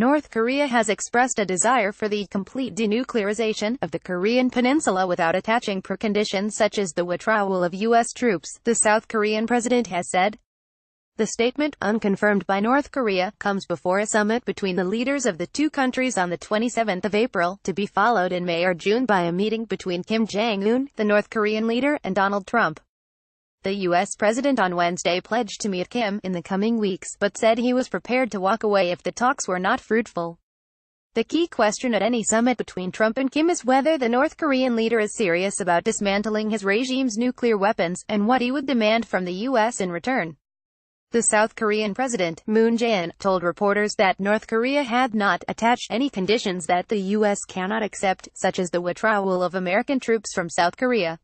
North Korea has expressed a desire for the complete denuclearization of the Korean peninsula without attaching preconditions such as the withdrawal of U.S. troops, the South Korean president has said. The statement, unconfirmed by North Korea, comes before a summit between the leaders of the two countries on the 27th of April, to be followed in May or June by a meeting between Kim Jong-un, the North Korean leader, and Donald Trump. The U.S. president on Wednesday pledged to meet Kim in the coming weeks, but said he was prepared to walk away if the talks were not fruitful. The key question at any summit between Trump and Kim is whether the North Korean leader is serious about dismantling his regime's nuclear weapons, and what he would demand from the U.S. in return. The South Korean president, Moon Jae-in, told reporters that North Korea had not attached any conditions that the U.S. cannot accept, such as the withdrawal of American troops from South Korea.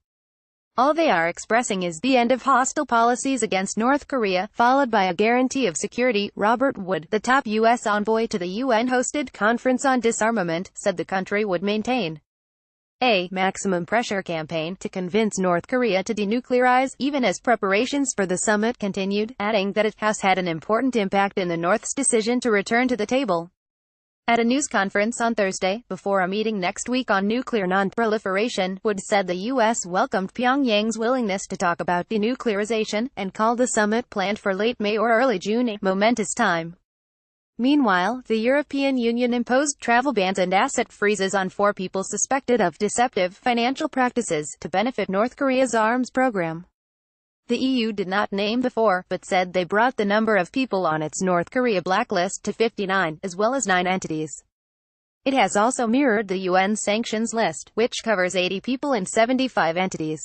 All they are expressing is the end of hostile policies against North Korea, followed by a guarantee of security. Robert Wood, the top U.S. envoy to the UN-hosted Conference on Disarmament, said the country would maintain a maximum pressure campaign to convince North Korea to denuclearize, even as preparations for the summit continued, adding that it has had an important impact in the North's decision to return to the table. At a news conference on Thursday, before a meeting next week on nuclear non-proliferation, Wood said the U.S. welcomed Pyongyang's willingness to talk about denuclearization, and called the summit planned for late May or early June a momentous time. Meanwhile, the European Union imposed travel bans and asset freezes on 4 people suspected of deceptive financial practices to benefit North Korea's arms program. The EU did not name the 4, but said they brought the number of people on its North Korea blacklist to 59, as well as 9 entities. It has also mirrored the UN sanctions list, which covers 80 people and 75 entities.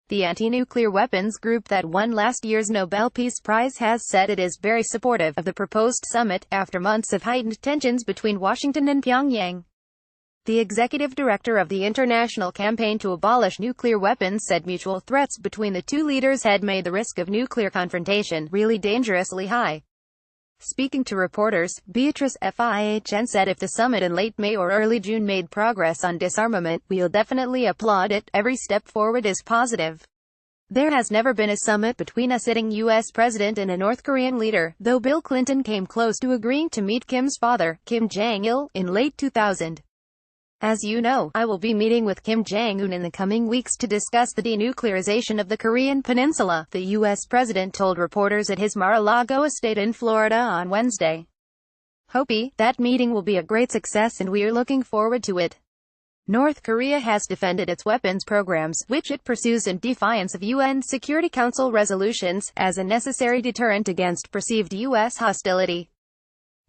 The anti-nuclear weapons group that won last year's Nobel Peace Prize has said it is very supportive of the proposed summit, after months of heightened tensions between Washington and Pyongyang. The executive director of the International Campaign to Abolish Nuclear Weapons said mutual threats between the two leaders had made the risk of nuclear confrontation really dangerously high. Speaking to reporters, Beatrice Fihn said if the summit in late May or early June made progress on disarmament, we'll definitely applaud it. Every step forward is positive. There has never been a summit between a sitting U.S. president and a North Korean leader, though Bill Clinton came close to agreeing to meet Kim's father, Kim Jong-il, in late 2000. As you know, I will be meeting with Kim Jong-un in the coming weeks to discuss the denuclearization of the Korean peninsula, the U.S. president told reporters at his Mar-a-Lago estate in Florida on Wednesday. Hope that meeting will be a great success and we are looking forward to it. North Korea has defended its weapons programs, which it pursues in defiance of UN Security Council resolutions, as a necessary deterrent against perceived U.S. hostility.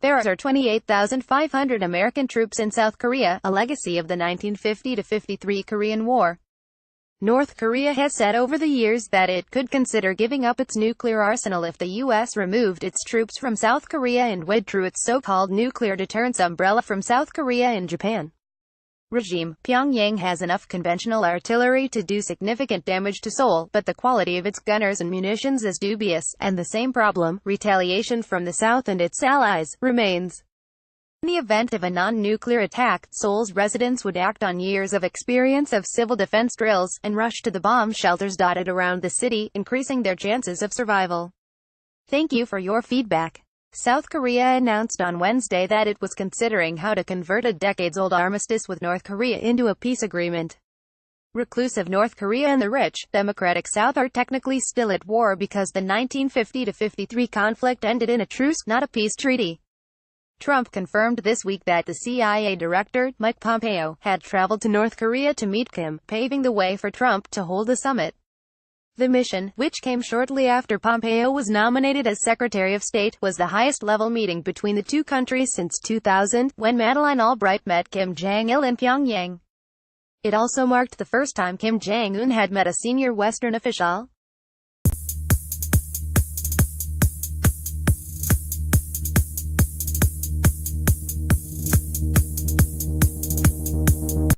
There are 28,500 American troops in South Korea, a legacy of the 1950-53 Korean War. North Korea has said over the years that it could consider giving up its nuclear arsenal if the U.S. removed its troops from South Korea and withdrew its so-called nuclear deterrence umbrella from South Korea and Japan. Regime. Pyongyang has enough conventional artillery to do significant damage to Seoul, but the quality of its gunners and munitions is dubious, and the same problem, retaliation from the South and its allies, remains. In the event of a non-nuclear attack, Seoul's residents would act on years of experience of civil defense drills, and rush to the bomb shelters dotted around the city, increasing their chances of survival. Thank you for your feedback. South Korea announced on Wednesday that it was considering how to convert a decades-old armistice with North Korea into a peace agreement. Reclusive North Korea and the rich, democratic South are technically still at war because the 1950-53 conflict ended in a truce, not a peace treaty. Trump confirmed this week that the CIA director, Mike Pompeo, had traveled to North Korea to meet Kim, paving the way for Trump to hold the summit. The mission, which came shortly after Pompeo was nominated as Secretary of State, was the highest-level meeting between the two countries since 2000, when Madeleine Albright met Kim Jong-il in Pyongyang. It also marked the first time Kim Jong-un had met a senior Western official.